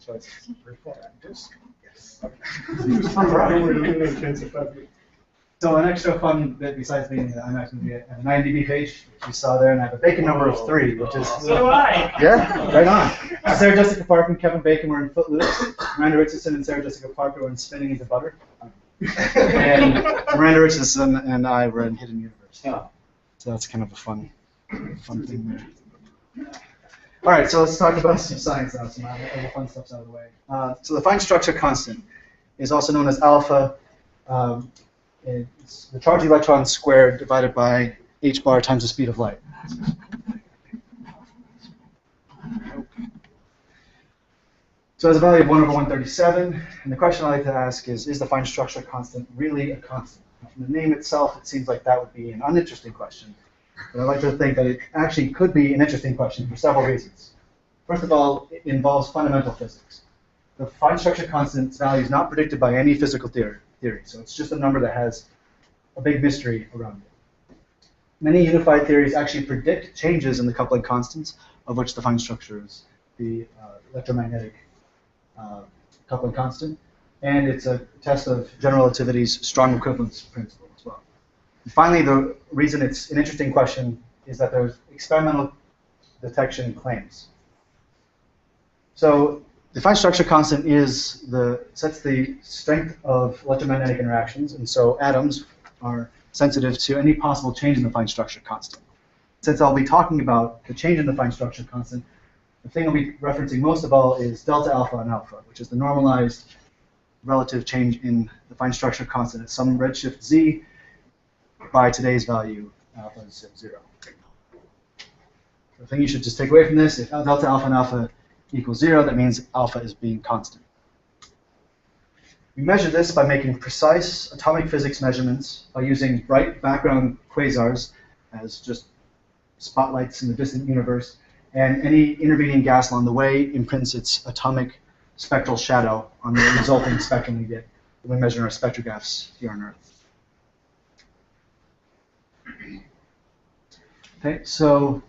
So it's pretty far. Yes. So an extra fun bit besides being the IMAX movie, I have an IMDb page, which you saw there, and I have a Bacon number of 3, which is... So do I! Yeah, right on. Sarah Jessica Parker and Kevin Bacon were in Footloose. Miranda Richardson and Sarah Jessica Parker were in Spinning into Butter. And Miranda Richardson and I were in Hidden Universe. So that's kind of a fun thing there. All right, so let's talk about some science now. Some of the fun stuff's out of the way. So the fine structure constant is also known as alpha. It's the charge of the electron squared divided by h bar times the speed of light. So it has a value of 1 over 137, and the question I like to ask is the fine structure constant really a constant? From the name itself, it seems like that would be an uninteresting question, but I like to think that it actually could be an interesting question for several reasons. First of all, it involves fundamental physics. The fine structure constant's value is not predicted by any physical theory, so it's just a number that has a big mystery around it. Many unified theories actually predict changes in the coupling constants, of which the fine structure is the electromagnetic coupling constant, and it's a test of general relativity's strong equivalence principle as well. And finally, the reason it's an interesting question is that there's experimental detection claims. So the fine structure constant sets the strength of electromagnetic interactions, and so atoms are sensitive to any possible change in the fine structure constant. Since I'll be talking about the change in the fine structure constant, the thing I'll be referencing most of all is delta alpha and alpha, which is the normalized relative change in the fine structure constant at some redshift z by today's value, alpha is 0. The thing you should just take away from this, if delta alpha and alpha equals 0, that means alpha is being constant. We measure this by making precise atomic physics measurements by using bright background quasars as just spotlights in the distant universe, and any intervening gas along the way imprints its atomic spectral shadow on the resulting spectrum we get when we measure our spectrographs here on Earth. Okay, so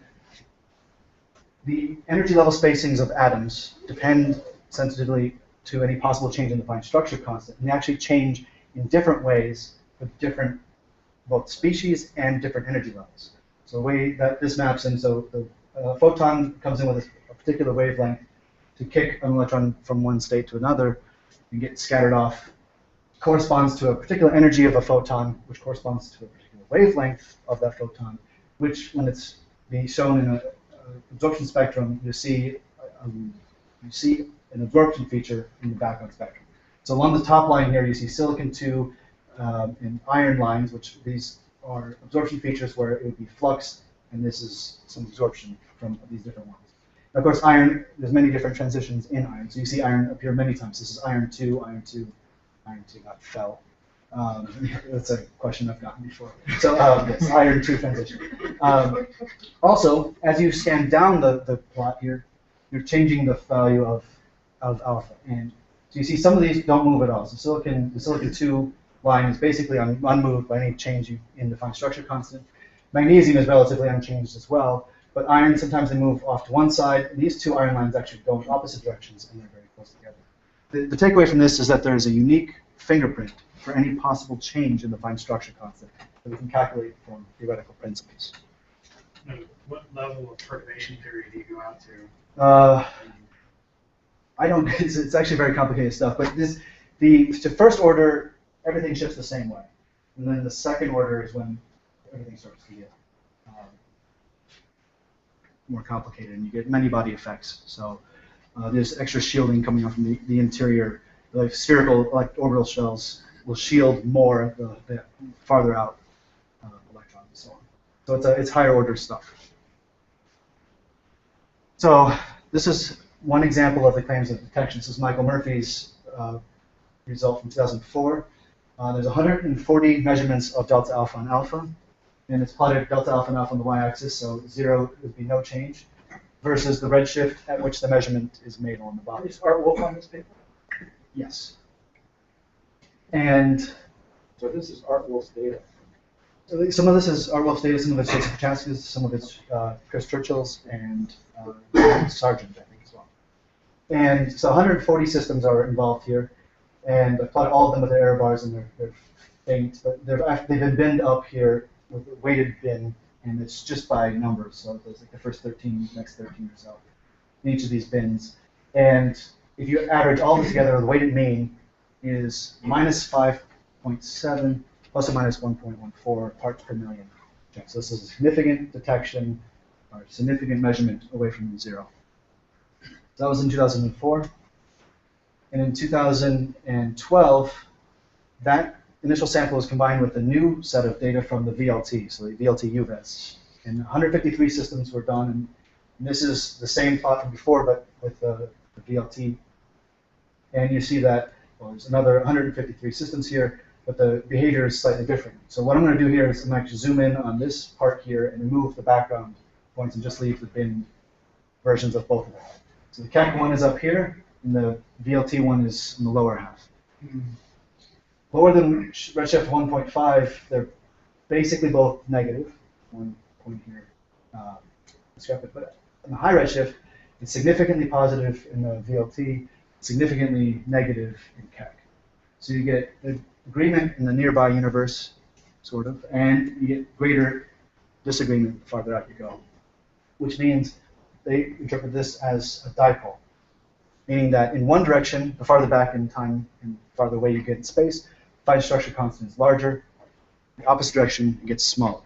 the energy level spacings of atoms depend sensitively to any possible change in the fine structure constant, and they actually change in different ways with different both species and different energy levels. So the way that this maps in, so the photon comes in with a particular wavelength to kick an electron from one state to another and get scattered off, corresponds to a particular energy of a photon, which corresponds to a particular wavelength of that photon, which, when it's being shown in an absorption spectrum, you see an absorption feature in the background spectrum. So along the top line here, you see silicon-2 and iron lines, which these are absorption features where it would be flux, and this is some absorption from these different ones. And of course, iron, there's many different transitions in iron. So you see iron appear many times. This is iron 2, iron 2, iron 2 got fell. That's a question I've gotten before. So yes, iron 2 transition. Also, as you scan down the plot here, you're changing the value of alpha. And so you see some of these don't move at all. So the silicon 2 line is basically unmoved by any change in the fine structure constant. Magnesium is relatively unchanged as well, but iron, sometimes they move off to one side, and these two iron lines actually go in opposite directions, and they're very close together. The takeaway from this is that there is a unique fingerprint for any possible change in the fine structure constant that we can calculate from theoretical principles. What level of perturbation theory do you go out to? I don't. It's actually very complicated stuff, but to first order, everything shifts the same way, and then the second order is when everything starts to get more complicated, and you get many body effects. So there's extra shielding coming off from the interior. The spherical orbital shells will shield more of the farther out electrons and so on. So it's higher order stuff. So this is one example of the claims of detection. This is Michael Murphy's result from 2004. There's 140 measurements of delta alpha and alpha, and it's plotted delta alpha and alpha on the y-axis, so 0 would be no change, versus the redshift at which the measurement is made on the body. Is Art Wolf on this paper? Yes. And so this is Art Wolf's data. Some of this is Art Wolf's data, some of it's Jason Prochaska's, some of it's Chris Churchill's, and Sargent, I think, as well. And so 140 systems are involved here, and I plotted all of them with their error bars, and they're faint, but they've been binned up here with a weighted bin, and it's just by numbers. So there's like the first 13, next 13 or so in each of these bins. And if you average all of them together, the weighted mean is minus 5.7 plus or minus 1.14 parts per million. Okay, so this is a significant detection or significant measurement away from zero. So that was in 2004. And in 2012, that initial sample was combined with a new set of data from the VLT, so the VLT UVES. And 153 systems were done, and this is the same plot from before, but with the VLT. And you see that, well, there's another 153 systems here, but the behavior is slightly different. So what I'm going to do here is I'm actually zoom in on this part here and remove the background points and just leave the bin versions of both of them. So the CAC one is up here, and the VLT one is in the lower half. Lower than redshift 1.5, they're basically both negative. One point here, discrepant. But in the high redshift, it's significantly positive in the VLT, significantly negative in CAC. So you get agreement in the nearby universe, sort of, and you get greater disagreement the farther out you go, which means they interpret this as a dipole, meaning that in one direction, the farther back in time and the farther away you get in space, fine structure constant is larger. The opposite direction, it gets smaller.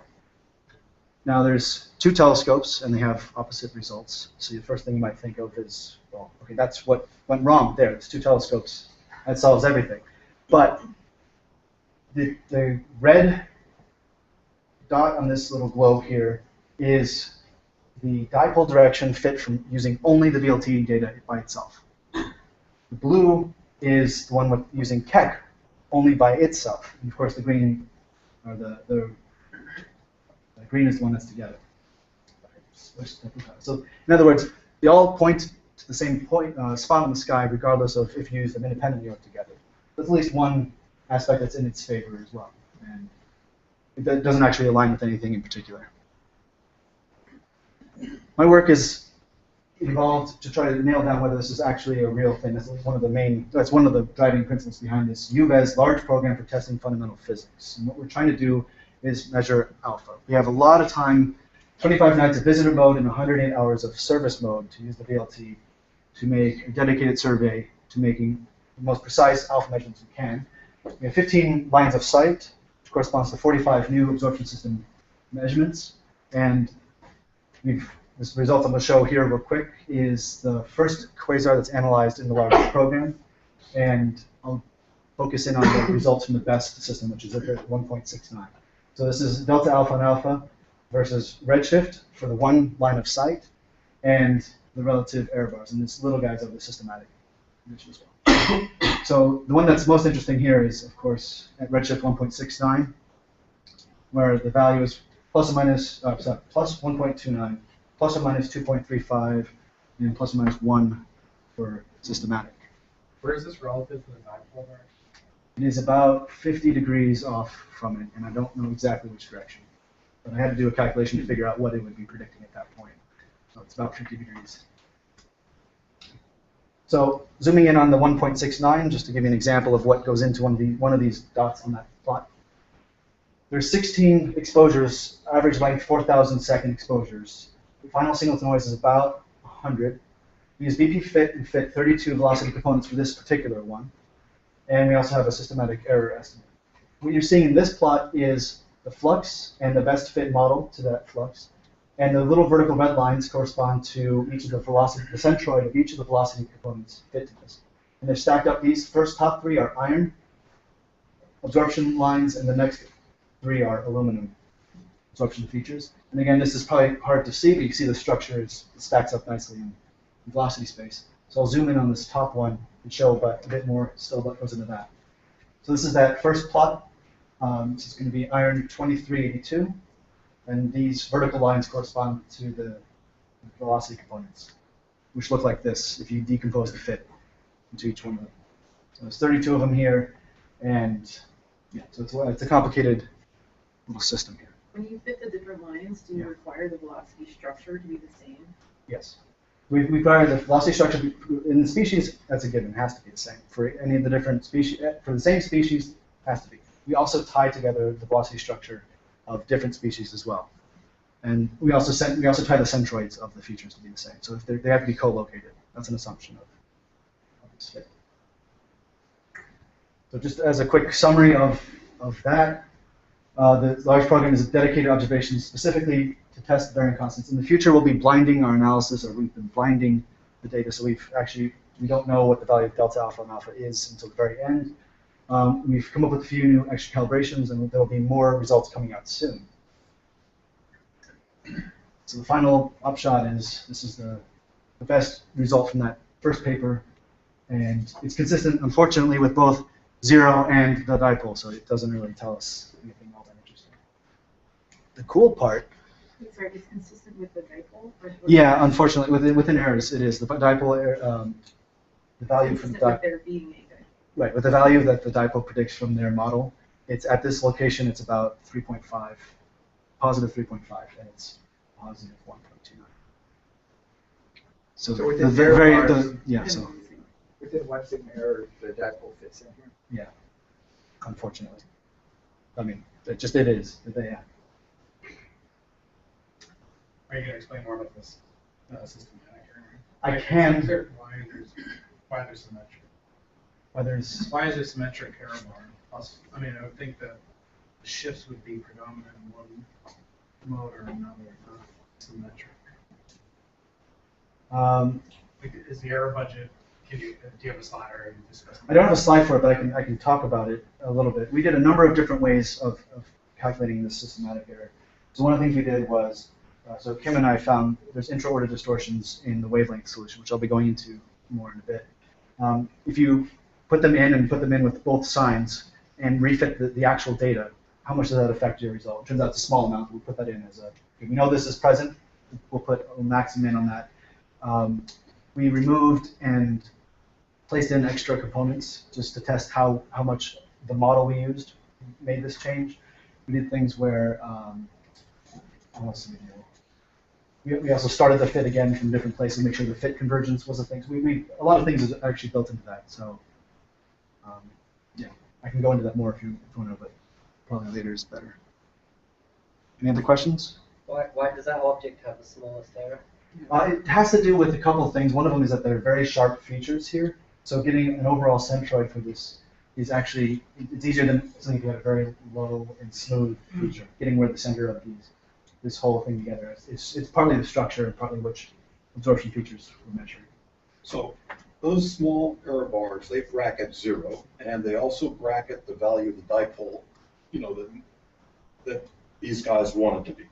Now there's two telescopes, and they have opposite results. So the first thing you might think of is, well, okay, that's what went wrong there. It's two telescopes. That solves everything. But the red dot on this little globe here is the dipole direction fit from using only the VLT data by itself. The blue is the one with using Keck only by itself. And of course, the green, or the green is the one that's together. So in other words, they all point to the same point, spot in the sky, regardless of if you use them independently or together. There's at least one aspect that's in its favor as well. And it doesn't actually align with anything in particular. My work is involved to try to nail down whether this is actually a real thing. That's one of the driving principles behind this UVES large program for testing fundamental physics. And what we're trying to do is measure alpha. We have a lot of time, 25 nights of visitor mode and 108 hours of service mode to use the VLT to make a dedicated survey to making the most precise alpha measurements we can. We have 15 lines of sight, which corresponds to 45 new absorption system measurements. And this result I'm going to show here real quick is the first quasar that's analyzed in the large program. And I'll focus in on the results from the best system, which is at 1.69. So this is delta alpha and alpha versus redshift for the one line of sight and the relative error bars. And this little guys are the systematic dimension as well. So the one that's most interesting here is, of course, at redshift 1.69, where the value is plus 1.29, plus or minus 2.35, and plus or minus 1 for systematic. Where is this relative to the dipole direction? It is about 50 degrees off from it, and I don't know exactly which direction. But I had to do a calculation to figure out what it would be predicting at that point. So it's about 50 degrees. So zooming in on the 1.69, just to give you an example of what goes into one of these dots on that plot. There's 16 exposures, average length 4,000 second exposures. The final signal to noise is about 100. We use BP fit and fit 32 velocity components for this particular one. And we also have a systematic error estimate. What you're seeing in this plot is the flux and the best fit model to that flux. And the little vertical red lines correspond to each of the velocity, the centroid of each of the velocity components fit to this. And they're stacked up. These first top three are iron absorption lines, and the next three are aluminum absorption features. And again, this is probably hard to see, but you can see the structure stacks up nicely in velocity space. So I'll zoom in on this top one and show a bit more still what goes into that. So this is that first plot. This is going to be iron 2382. And these vertical lines correspond to the velocity components, which look like this if you decompose the fit into each one of them. So there's 32 of them here, and yeah, so it's a complicated little system here. When you fit the different lines, do you require the velocity structure to be the same? Yes. We require the velocity structure in the species, that's a given, has to be the same. For any of the different species, for the same species, has to be. We also tie together the velocity structure of different species as well. And we also tie the centroids of the features to be the same. So if they have to be co-located. That's an assumption of this fit. So just as a quick summary of that, the large program is a dedicated observation specifically to test varying constants. In the future, we'll be blinding our analysis, or we've been blinding the data, so we don't know what the value of delta alpha and alpha is until the very end. We've come up with a few new extra calibrations, and there will be more results coming out soon. So the final upshot is this is the best result from that first paper, and it's consistent, unfortunately, with both zero and the dipole, so it doesn't really tell us anything all that interesting. The cool part. Sorry, it's consistent with the dipole? Yeah, unfortunately, within errors, it is. The dipole, the value from the dipole. With there being a dipole. Right, with the value that the dipole predicts from their model, it's at this location, it's about 3.5, positive 3.5, and it's positive 1.29. So within the zero very, bars, yeah, so within 1 sigma error, the dipole fits in here. yeah, unfortunately. I mean, it is. Yeah. Are you going to explain more about this systematic error? I can. Why there's symmetric? Why is there symmetric error bar? I mean, I would think that the shifts would be predominant in one mode or another, not symmetric. Like, is the error budget? Do you have a slide or discuss? I don't have a slide for it, but I can talk about it a little bit. We did a number of different ways of calculating this systematic error. So one of the things we did was, so Kim and I found there's intra-order distortions in the wavelength solution, which I'll be going into more in a bit. If you put them in with both signs and refit the actual data, how much does that affect your result? It turns out it's a small amount. We'll put that in as a, if we know this is present, we'll maximum in on that. We removed and placed in extra components just to test how much the model we used made this change. We did things where, what else did we do? We also started the fit again from different places, make sure the fit convergence was a thing. So a lot of things is actually built into that. So yeah, I can go into that more if you want to, but probably later is better. Any other questions? Why does that object have the smallest error? It has to do with a couple of things. One of them is that they're very sharp features here. So getting an overall centroid for this is actually, it's easier than something if you have a very low and smooth feature. Getting where the center of this whole thing together is. It's partly the structure and partly which absorption features we're measuring. So those small error bars, they bracket 0, and they also bracket the value of the dipole, that these guys want it to be,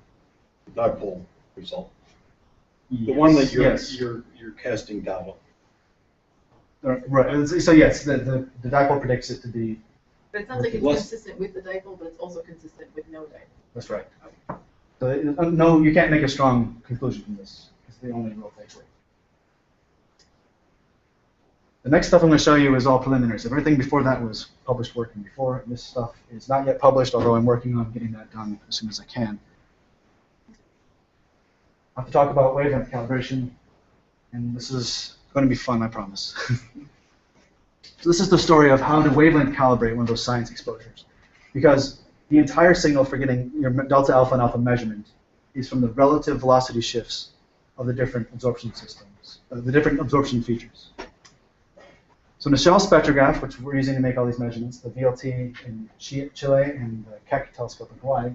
the dipole result. The one that you're casting doubt on. Right. So yes, the dipole predicts it to be. But it sounds like it's consistent with the dipole, but it's also consistent with no dipole. That's right. So no, you can't make a strong conclusion from this. It's the only real takeaway. The next stuff I'm going to show you is all preliminary. So everything before that was published working before. This stuff is not yet published, although I'm working on getting that done as soon as I can. I have to talk about wavelength calibration, and this is going to be fun, I promise. So this is the story of how to wavelength calibrate one of those science exposures. Because the entire signal for getting your delta alpha and alpha measurement is from the relative velocity shifts of the different absorption systems, the different absorption features. So in the shell spectrograph, which we're using to make all these measurements, the VLT in Chile and the Keck telescope in Hawaii,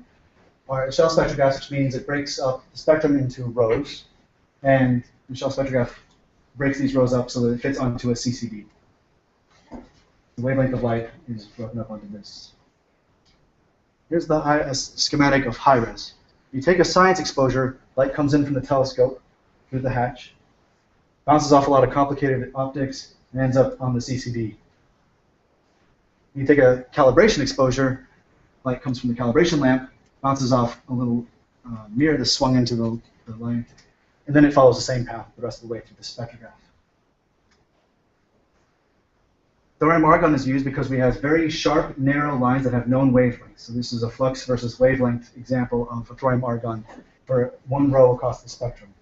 are shell spectrographs, which means it breaks up the spectrum into rows, and the shell spectrograph breaks these rows up so that it fits onto a CCD. The wavelength of light is broken up onto this. Here's the schematic of high res. You take a science exposure, light comes in from the telescope through the hatch, bounces off a lot of complicated optics, and ends up on the CCD. You take a calibration exposure, light comes from the calibration lamp, bounces off a little mirror that's swung into the line, and then it follows the same path the rest of the way through the spectrograph. Thorium argon is used because we have very sharp, narrow lines that have known wavelengths. So this is a flux versus wavelength example of a thorium argon for one row across the spectrum.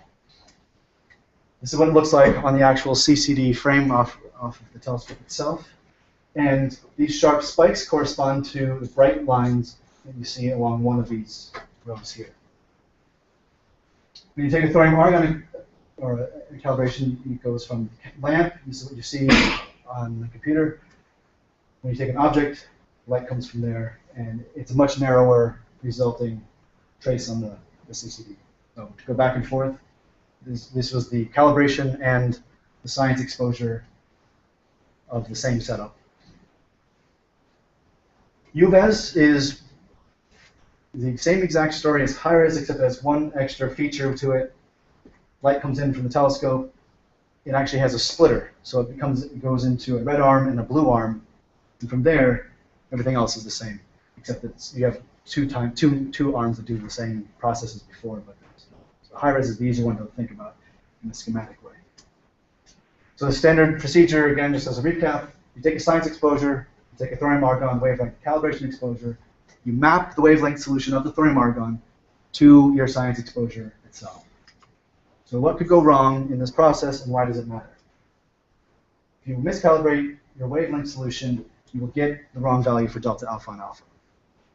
This is what it looks like on the actual CCD frame off of the telescope itself. And these sharp spikes correspond to the bright lines that you see along one of these rows here. When you take a thorium argon or a calibration, it goes from lamp, this is what you see on the computer. When you take an object, light comes from there, and it's a much narrower resulting trace on the CCD. So to go back and forth, this was the calibration and the science exposure of the same setup. UVES is the same exact story as high-res, except it has one extra feature to it. Light comes in from the telescope. It actually has a splitter, so it goes into a red arm and a blue arm, and from there, everything else is the same, except that you have two arms that do the same process as before. But so high-res is the easy one to think about in a schematic way. So the standard procedure, again, just as a recap, you take a science exposure, you take a thorium argon wavelength calibration exposure, you map the wavelength solution of the thorium argon to your science exposure itself. So what could go wrong in this process, and why does it matter? If you miscalibrate your wavelength solution, you will get the wrong value for delta alpha and alpha.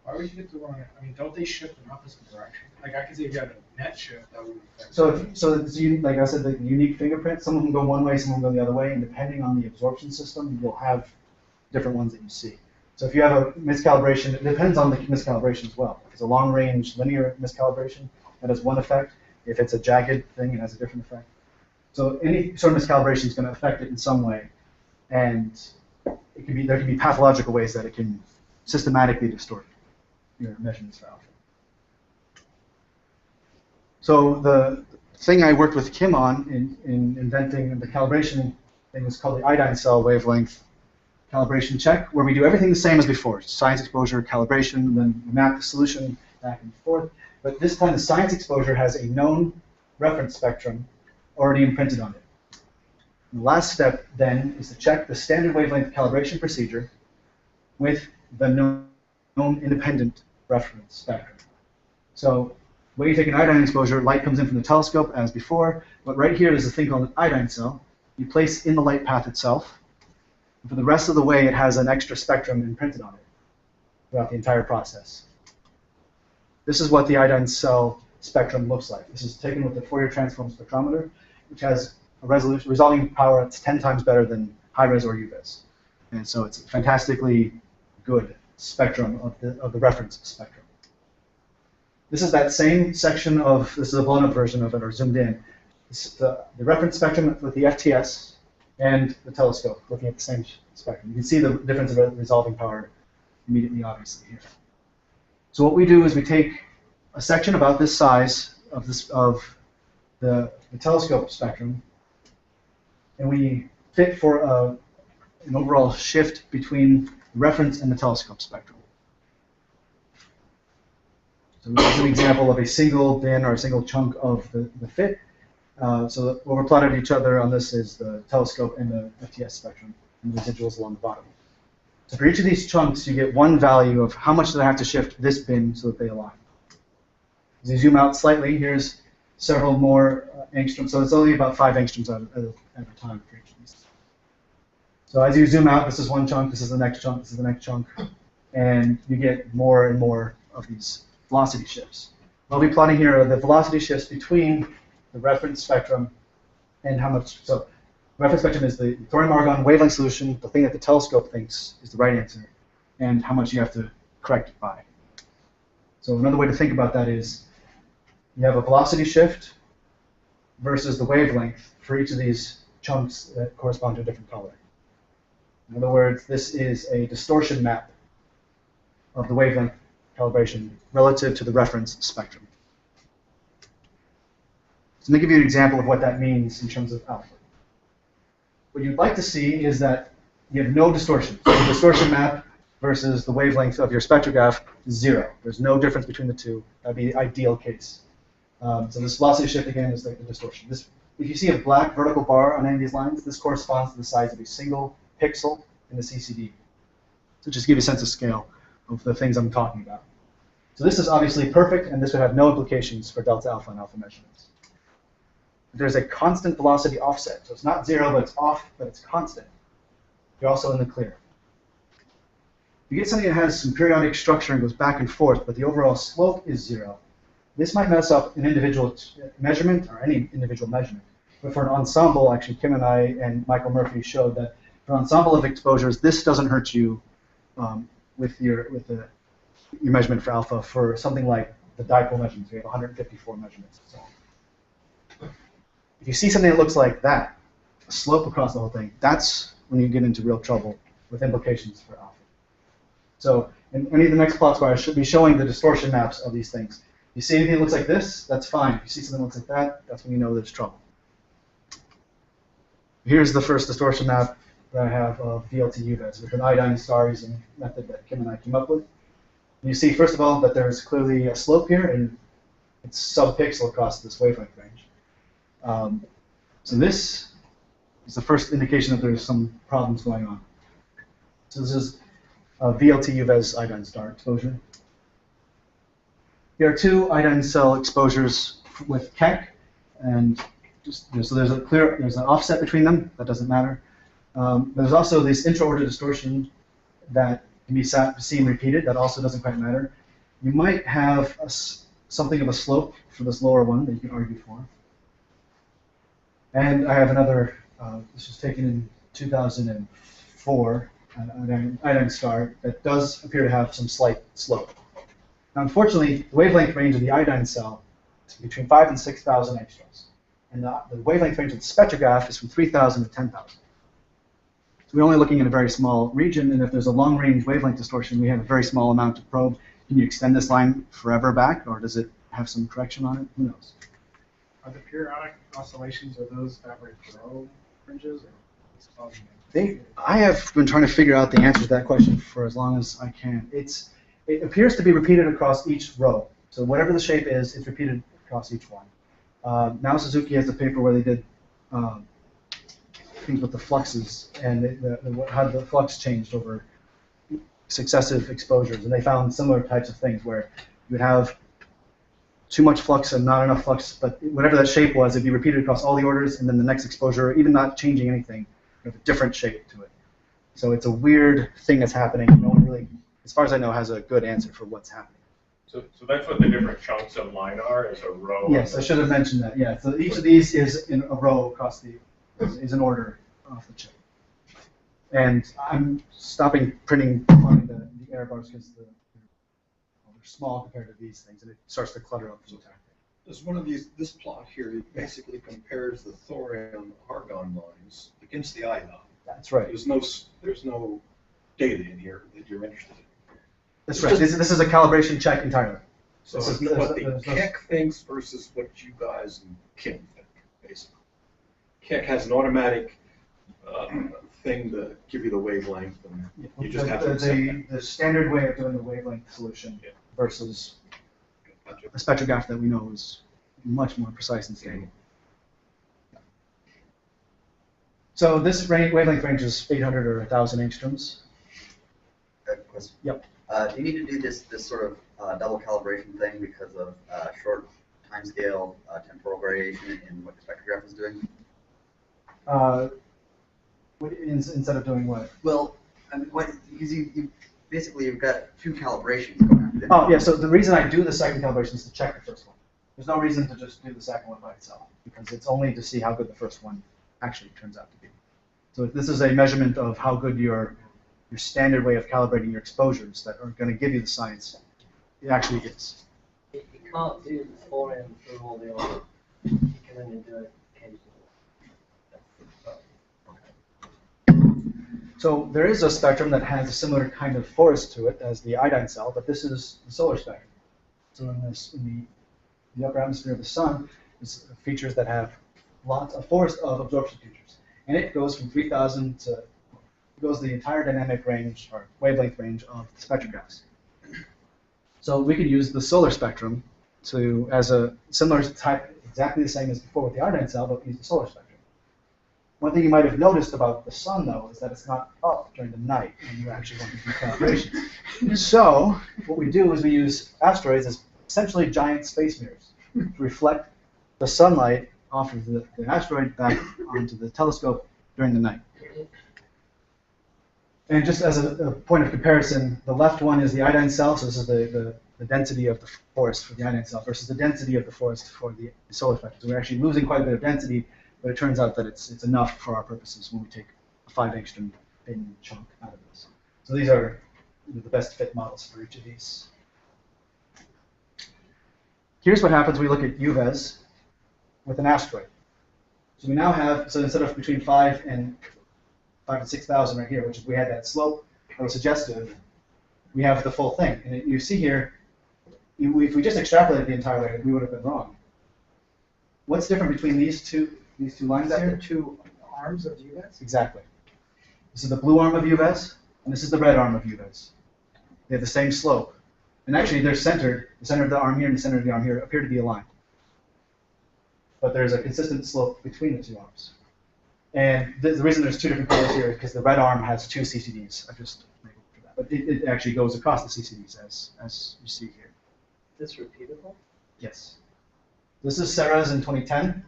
Why would you get the wrong? I mean, don't they shift in opposite direction? Like I could see if you had a net shift, that would affect. So it's, like I said, the unique fingerprint. Some of them go one way, some of them go the other way, and depending on the absorption system, you'll have different ones that you see. So if you have a miscalibration, it depends on the miscalibration as well. If it's a long-range linear miscalibration, that has one effect. If it's a jagged thing, it has a different effect. So any sort of miscalibration is going to affect it in some way, and there can be pathological ways that it can systematically distort your measurements for alpha. So the thing I worked with Kim on in inventing the calibration thing was called the iodine cell wavelength calibration check, where we do everything the same as before: science exposure, calibration, then we map the solution back and forth. But this time the science exposure has a known reference spectrum already imprinted on it. The last step then is to check the standard wavelength calibration procedure with the known independent reference spectrum. So when you take an iodine exposure, light comes in from the telescope as before, but right here is a thing called an iodine cell. You place in the light path itself. And for the rest of the way, it has an extra spectrum imprinted on it throughout the entire process. This is what the iodine cell spectrum looks like. This is taken with the Fourier transform spectrometer, which has a resolving power that's 10 times better than high-res or UVES. And so it's a fantastically good spectrum of the reference spectrum. This is that same section of, this is a blown-up version of it, or zoomed in. It's the reference spectrum with the FTS and the telescope looking at the same spectrum. You can see the difference of resolving power immediately, obviously, here. So what we do is we take a section about this size of the telescope spectrum, and we fit for an overall shift between the reference and the telescope spectrum. So this is an example of a single bin or a single chunk of the fit. So what we're plotted each other on this is the telescope and the FTS spectrum, and the residuals along the bottom. So for each of these chunks, you get one value of how much did I have to shift this bin so that they align. As you zoom out slightly, here's several more angstroms. So it's only about 5 angstroms at a time for each of these. So as you zoom out, this is one chunk, this is the next chunk, this is the next chunk, and you get more and more of these velocity shifts. What I'll be plotting here are the velocity shifts between the reference spectrum and how much. So reference spectrum is the thorium argon wavelength solution, the thing that the telescope thinks is the right answer, and how much you have to correct it by. So another way to think about that is you have a velocity shift versus the wavelength for each of these chunks that correspond to a different color. In other words, this is a distortion map of the wavelength calibration relative to the reference spectrum. So let me give you an example of what that means in terms of alpha. What you'd like to see is that you have no distortion. So the distortion map versus the wavelength of your spectrograph is 0. There's no difference between the two. That would be the ideal case. So this velocity shift, again, is like the distortion. If you see a black vertical bar on any of these lines, this corresponds to the size of a single pixel in the CCD. So just to give you a sense of scale of the things I'm talking about. So this is obviously perfect, and this would have no implications for delta alpha and alpha measurements. there's a constant velocity offset. So it's not zero, but it's off, but it's constant. You're also in the clear. If you get something that has some periodic structure and goes back and forth, but the overall slope is zero, this might mess up an individual measurement or any individual measurement. But for an ensemble, actually, Kim and I and Michael Murphy showed that for an ensemble of exposures, this doesn't hurt you with your measurement for alpha for something like the dipole measurements. We have 154 measurements. So if you see something that looks like that, a slope across the whole thing, that's when you get into real trouble with implications for alpha. So in any of the next plots where I should be showing the distortion maps of these things, you see anything that looks like this, that's fine. If you see something that looks like that, that's when you know there's trouble. Here's the first distortion map that I have of VLT-UVES with an iodine star using method that Kim and I came up with. And you see, first of all, that there's clearly a slope here, and it's sub-pixel across this wavelength range. So this is the first indication that there's some problems going on. So this is a VLT-UVES iodine star exposure. Here are two iodine cell exposures with Keck, and so there's an offset between them. That doesn't matter. There's also this intra-order distortion that can be seen repeated. That also doesn't quite matter. You might have something of a slope for this lower one that you can argue for. And I have another. This was taken in 2004, an iodine star that does appear to have some slight slope. Now, unfortunately, the wavelength range of the iodine cell is between 5,000 and 6,000 angstroms. And the wavelength range of the spectrograph is from 3,000 to 10,000. So we're only looking at a very small region, and if there's a long-range wavelength distortion, we have a very small amount of probe. Can you extend this line forever back, or does it have some correction on it? Who knows? Are the periodic oscillations, are those average row fringes, or what's causing them? I have been trying to figure out the answer to that question for as long as I can. It appears to be repeated across each row. So whatever the shape is, it's repeated across each one. Now Suzuki has a paper where they did things with the fluxes and how the flux changed over successive exposures. And they found similar types of things where you would have too much flux and not enough flux, but whatever that shape was, it'd be repeated across all the orders, and then the next exposure, even not changing anything, you have a different shape to it. So it's a weird thing that's happening. No one really, as far as I know, has a good answer for what's happening. So that's what the different chunks of line are, is a row. Yes, I should have mentioned that. Yeah, so each of these is in a row across is an order off the chip. And I'm stopping printing the error bars because they're small compared to these things, and it starts to clutter up the entire thing. There's one of these, this plot here, it basically compares the thorium-argon lines against the iodine. That's right. There's no data in here that you're interested in. That's right. This is a calibration check entirely. So it's what the Keck thinks versus what you guys and Kim think, basically. Keck has an automatic thing to give you the wavelength, and you just have to accept that. The standard way of doing the wavelength solution versus a spectrograph that we know is much more precise and stable. So this wavelength range is 800 or 1,000 angstroms. Question. Yep. Do you need to do this sort of double calibration thing because of short timescale temporal variation in what the spectrograph is doing? Instead of doing what? Well, I mean, because you've got two calibrations going on. Oh, yeah, so the reason I do the second calibration is to check the first one. There's no reason to just do the second one by itself, because it's only to see how good the first one actually turns out to be. So this is a measurement of how good your standard way of calibrating your exposures that are going to give you the science it actually is. You can't do the thorium through all the orders. You can only do it occasionally. So there is a spectrum that has a similar kind of forest to it as the iodine cell, but this is the solar spectrum. So in the upper atmosphere of the sun is features that have lots of forest of absorption features. And it goes from 3,000 to, it goes the entire dynamic range or wavelength range of the spectrographs. So we could use the solar spectrum as a similar type, exactly the same as before with the iodine cell, but use the solar spectrum. One thing you might have noticed about the sun, though, is that it's not up during the night when you actually want to do calibration. So what we do is we use asteroids as essentially giant space mirrors to reflect the sunlight off of the asteroid back onto the telescope during the night. And just as a point of comparison, the left one is the iodine cell, so this is the density of the forest for the iodine cell versus the density of the forest for the solar spectrum. So we're actually losing quite a bit of density, but it turns out that it's enough for our purposes when we take a 5-angstrom thin chunk out of this. So these are the best fit models for each of these. Here's what happens when we look at UVES with an asteroid. So we now have, so instead of between 5 and 6,000 right here, which is we had that slope that was suggestive, we have the full thing. And you see here, if we just extrapolated the entire way, we would have been wrong. What's different between these two lines Is that here? the two arms of UVES? Exactly. This is the blue arm of UVES, and this is the red arm of UVES. They have the same slope. And actually, they're centered. The center of the arm here and the center of the arm here appear to be aligned. But there's a consistent slope between the two arms. And the reason there's two different colors here is because the red arm has 2 CCDs. I just made it for that. But it actually goes across the CCDs as you see here. Is this repeatable? Yes. This is Sarah's in 2010.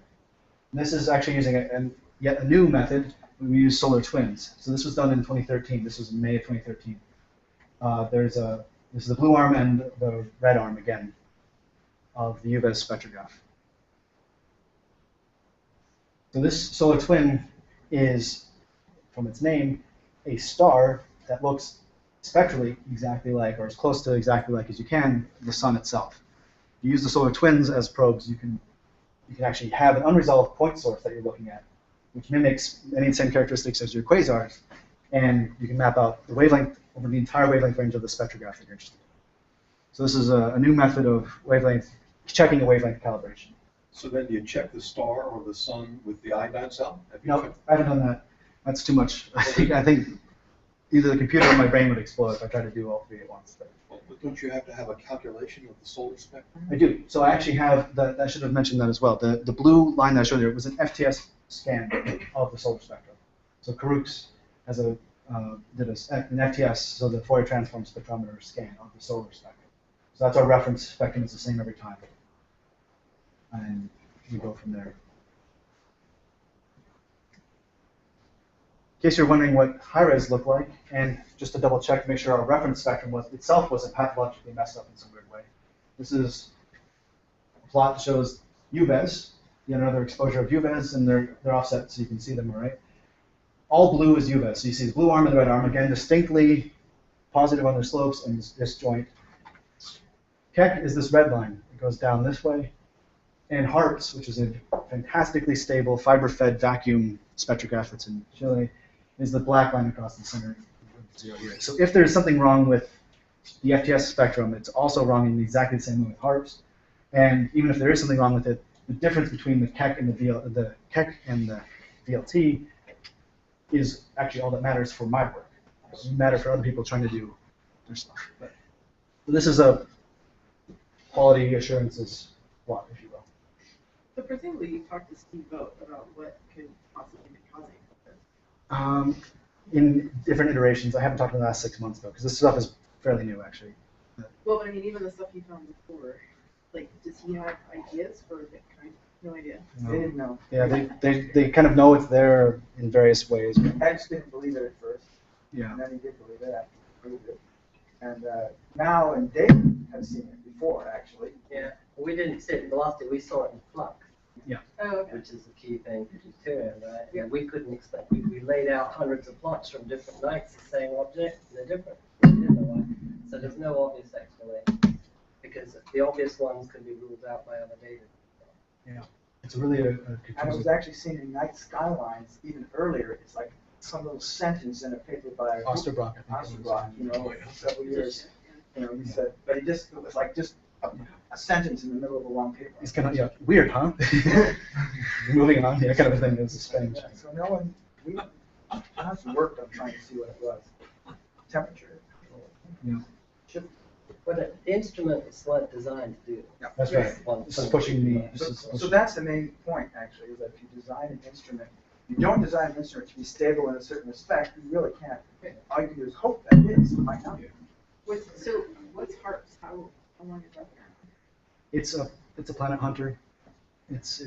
This is actually using yet a new method. We use solar twins. So this was done in 2013. This was in May of 2013. This is the blue arm and the red arm again of the UVES spectrograph. So this solar twin is, from its name, a star that looks spectrally exactly like, or as close to exactly like as you can, the sun itself. If you use the solar twins as probes, you can actually have an unresolved point source that you're looking at, which mimics any of the same characteristics as your quasars, and you can map out the wavelength over the entire wavelength range of the spectrograph that you're interested in. So this is a new method of checking a wavelength calibration. So then do you check the star or the sun with the iodine cell? Have you No, checked- I haven't done that. That's too much. I think either the computer or my brain would explode if I tried to do all three at once. But don't you have to have a calculation of the solar spectrum? I do. So I actually have I should have mentioned that as well. The blue line that I showed you was an FTS scan of the solar spectrum. So Cruz did an FTS, so the Fourier transform spectrometer scan of the solar spectrum. So that's our reference spectrum. It's the same every time. And we go from there. In case you're wondering what high-res look like, and just to double check to make sure our reference spectrum itself wasn't pathologically messed up in some weird way. This is a plot that shows UVES, yet another exposure of UVES, and they're offset so you can see them, all right? All blue is UVES. So you see the blue arm and the red arm, again, distinctly positive on their slopes and this joint. Keck is this red line. It goes down this way. And HARPS, which is a fantastically stable fiber-fed vacuum spectrograph that's in Chile, is the black line across the center of 0 here. So if there's something wrong with the FTS spectrum, it's also wrong in exactly the same way with HARPS. And even if there is something wrong with it, the difference between the Keck and the VLT is actually all that matters for my work. It doesn't matter for other people trying to do their stuff. But this is a quality assurances plot, if you will. So presumably you talked to Steve Vogt about what could possibly be causing this. In different iterations. I haven't talked in the last 6 months though, because this stuff is fairly new actually. Well, but I mean, even the stuff you found before, like, does he have ideas for the kind? No idea. They didn't know. Yeah, they kind of know it's there in various ways. I just didn't believe it at first. Yeah. And then he did believe it after he proved it. And now and David have seen it before, actually. Yeah, we didn't see it in velocity, we saw it in flux, Oh, okay. which is the key thing for deuterium, right? Yeah, we couldn't expect, we laid out hundreds of plots from different nights, the same object, and they're different. We didn't know why. So there's no obvious explanation, because the obvious ones can be ruled out by other data. Yeah. It's really a And it was confusing. actually seen in night skylines even earlier. It's like some little sentence in a paper by Osterbrock, I think. it was. Osterbrock, several years. He said, but it was like just a sentence in the middle of a long paper. It's kind of weird, huh? Moving on, kind of a thing. It's strange. Yeah, so no one, we honestly worked on trying to see what it was. Temperature. Yeah. But the instrument is like designed to do. That's right. This is pushing the. So that's the main point, actually, is that if you design an instrument, you don't design an instrument to be stable in a certain respect, you really can't. All you can do is hope that it is, it might not be. So what's HARPS? How long is that there? It's a planet hunter. It's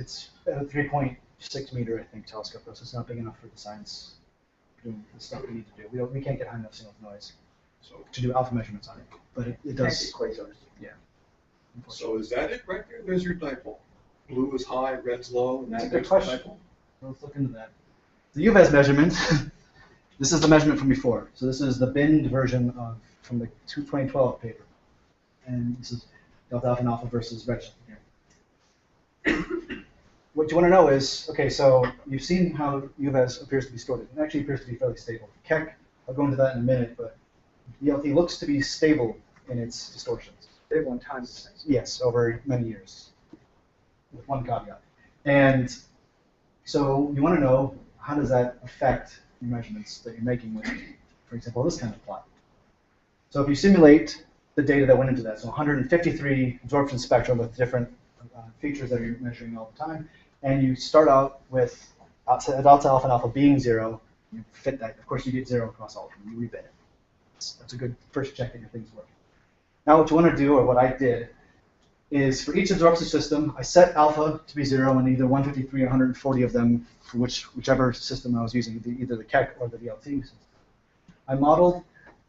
a 3.6 meter, I think, telescope, though, so it's not big enough for the science doing the stuff we need to do. We can't get high enough signal noise to do alpha measurements on it, but it Can't does. get quasars. So is that it right there? There's your dipole. Blue is high, red's low, and That's a that good makes the question. dipole. Let's look into that. The UVES measurement, this is the measurement from before. So this is the binned version from the 2012 paper. And this is delta alpha and alpha versus redshift here. What you want to know is, okay, so you've seen how UVES appears to be stored. It actually appears to be fairly stable. Keck, I'll go into that in a minute, but VLT looks to be stable in its distortions. Stable in time. Yes, over many years, with one caveat. And so you want to know, how does that affect your measurements that you're making with, for example, this kind of plot? So if you simulate the data that went into that, so 153 absorption spectrum with different features that you're measuring all the time, and you start out with delta alpha and alpha being 0, you fit that. Of course, you get 0 across all of them. You rebit it. That's a good first check that your thing's working. Now what you want to do, or what I did, is for each absorption system, I set alpha to be 0 in either 153 or 140 of them, for whichever system I was using, either the Keck or the VLT system. I modeled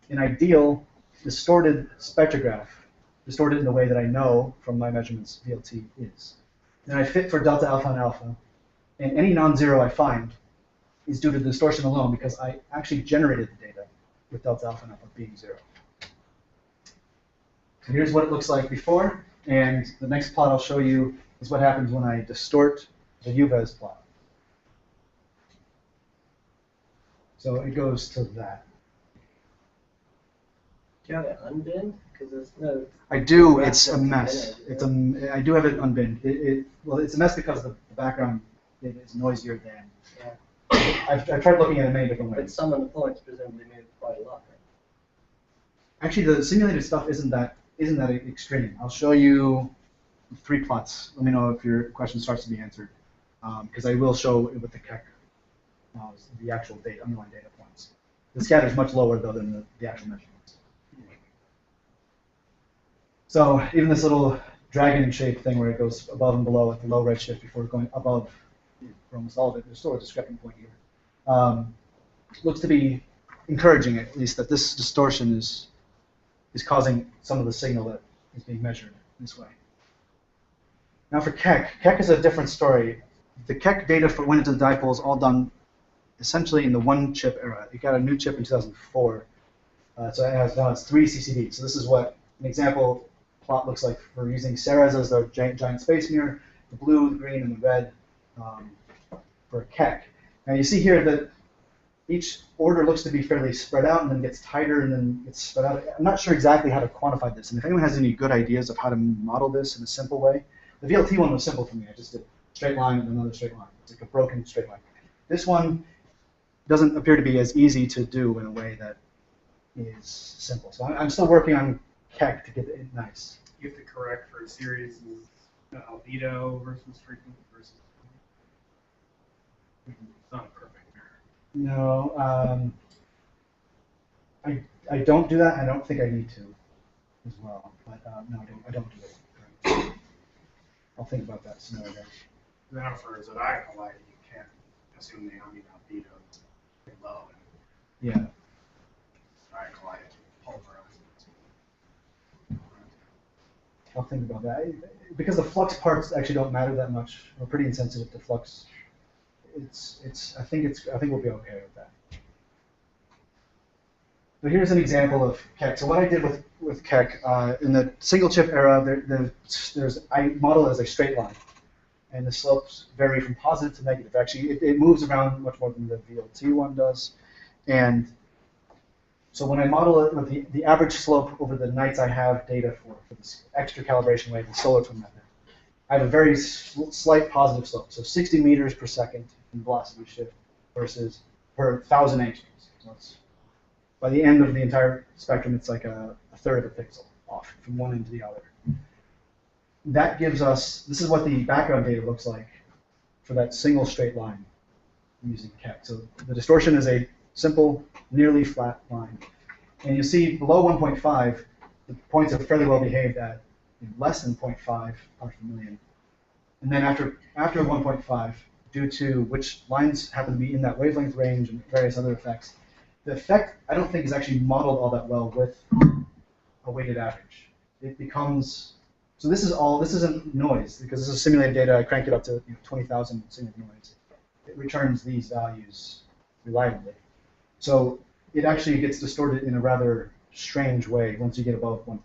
an ideal distorted spectrograph, distorted in the way that I know from my measurements VLT is. Then I fit for delta alpha and alpha, and any non-zero I find is due to the distortion alone, because I actually generated the data with delta alpha and alpha being 0. So here's what it looks like before, and the next plot I'll show you is what happens when I distort the UVES plot. So it goes to that. Do you have it unbinned? Because there's no. I do. graph It's a that's mess. binned, I do have it unbinned. Well, it's a mess because the background is noisier than. Yeah. I've tried looking at it many different But ways. some of the points presumably move quite a lot. Right? Actually, the simulated stuff isn't that extreme. I'll show you 3 plots. Let me know if your question starts to be answered, because I will show it with the Keck, the actual underlying data points. The scatter is much lower though than the actual measurements. So even this little dragon-shaped thing where it goes above and below at the low redshift before going above for almost all of it, there's still a discrepant point here. Looks to be encouraging, at least, that this distortion is causing some of the signal that is being measured this way. Now for Keck is a different story. The Keck data for went into the dipole is all done essentially in the one chip era. It got a new chip in 2004, so it has now it's 3 CCDs. So this is what an example plot looks like for using Ceres as the giant space mirror, the blue, the green, and the red for Keck. Now you see here that each order looks to be fairly spread out and then gets tighter and then gets spread out. I'm not sure exactly how to quantify this, and if anyone has any good ideas of how to model this in a simple way, the VLT one was simple for me. I just did a straight line and another straight line. It's like a broken straight line. This one doesn't appear to be as easy to do in a way that is simple. So I'm still working on Keck to get it nice. You have to correct for a series of albedo versus frequency versus. It's not a perfect mirror. No, I don't do that. I don't think I need to as well. But no, I don't do it. I'll think about that scenario. Now for zodiacal light, you can't assume the albedo is low and Yeah. zodiacal light pulverized. I'll think about that. Because the flux parts actually don't matter that much. We're pretty insensitive to flux. I think we'll be okay with that. So here's an example of Keck. So what I did with Keck in the single chip era, I model it as a straight line, and the slopes vary from positive to negative. Actually, it moves around much more than the VLT one does, and so when I model it with the average slope over the nights I have data for this extra calibration wave, the solar twin method, I have a very slight positive slope, so 60 meters per second in velocity shift versus per 1,000 angstroms. So it's, by the end of the entire spectrum, it's like a third of a pixel off from one end to the other. That gives us, this is what the background data looks like for that single straight line using Keck. So the distortion is a simple, nearly flat line. And you see below 1.5, the points are fairly well behaved at less than 0.5 parts per million. And then after 1.5, due to which lines happen to be in that wavelength range and various other effects, the effect I don't think is actually modeled all that well with a weighted average. It becomes, so this isn't noise, because this is simulated data. I crank it up to 20,000 simulated noise. It returns these values reliably. So it actually gets distorted in a rather strange way once you get above 1.5.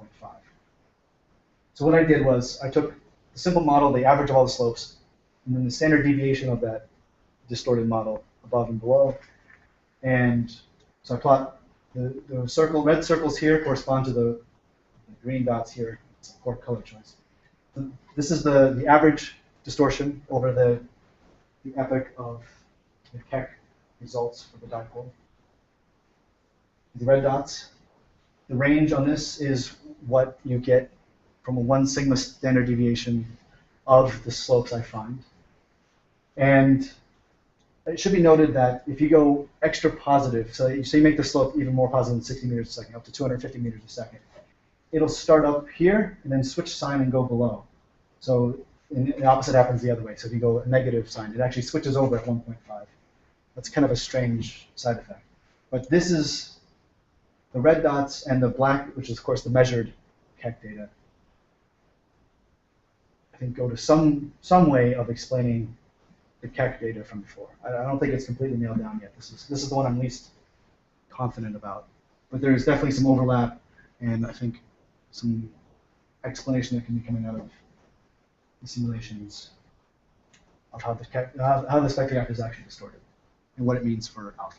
So what I did was I took the simple model, the average of all the slopes, and then the standard deviation of that distorted model above and below. And so I plot the red circles here correspond to the green dots here. It's a poor color choice. This is the average distortion over the epoch of the Keck results for the dipole. The red dots. The range on this is what you get from a 1 sigma standard deviation of the slopes I find. And it should be noted that if you go extra positive, so you make the slope even more positive than 60 meters a second, up to 250 meters a second, it'll start up here and then switch sign and go below. So the opposite happens the other way. So if you go a negative sign, it actually switches over at 1.5. That's kind of a strange side effect. But this is the red dots and the black, which is of course the measured Keck data, I think go to some way of explaining the Keck data from before. I don't think it's completely nailed down yet. This is the one I'm least confident about. But there's definitely some overlap, and I think some explanation that can be coming out of the simulations of how the spectrograph is actually distorted and what it means for alpha.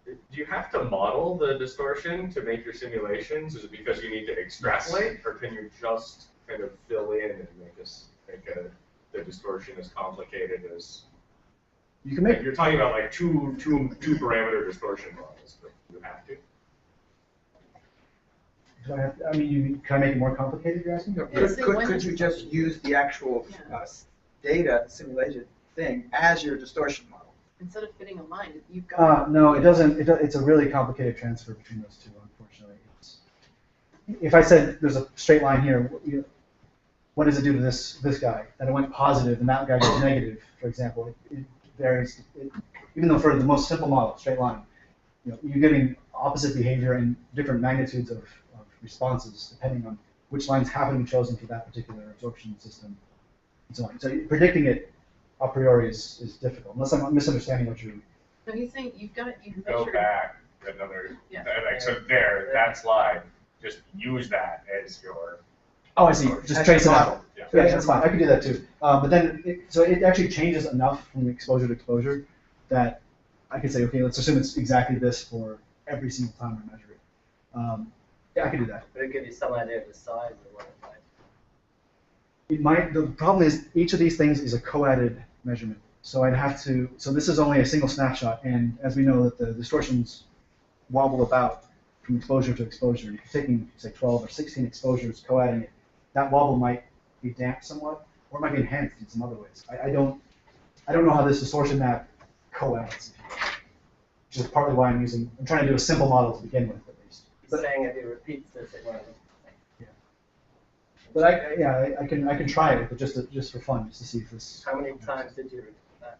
Do you have to model the distortion to make your simulations? Is it because you need to extrapolate, or can you just kind of fill in and make the distortion as complicated as you can make? Like you're talking about like two parameter distortion models, but you have to. Do I have to, I mean, can I make it more complicated? You're asking? Could you just use the actual data simulated thing as your distortion model? Instead of fitting a line, you've got. No, it doesn't. It's a really complicated transfer between those two, unfortunately. If I said there's a straight line here, what does it do to this guy? And it went positive, and that guy goes negative, for example. It varies. Even though for the most simple model, straight line, you're getting opposite behavior and different magnitudes of responses depending on which lines happen to be chosen for that particular absorption system, and so on. So predicting it a priori is difficult, unless I'm misunderstanding what you're. No, he's saying you've Go measured. back another. Yeah. Like so, that slide. Just use that as your. Oh, I see. Just trace it out. Yeah. Yeah, that's fine. I can do that too. But then, it actually changes enough from exposure to exposure that I can say, okay, let's assume it's exactly this for every single time I measure it. Yeah, I can do that. But it'll give you some idea of the size of what it might. It might. The problem is each of these things is a co-added measurement. So I'd have to. So this is only a single snapshot, and as we know that the distortions wobble about from exposure to exposure. If you're taking, say, 12 or 16 exposures, co-adding it, that wobble might be damped somewhat, or it might be enhanced in some other ways. I don't know how this distortion map co-adds, which is partly why I'm trying to do a simple model to begin with, at least. He's saying if he repeats this, it won't. Yeah. But I can try it, but just for fun, just to see if this. How many times did you repeat that?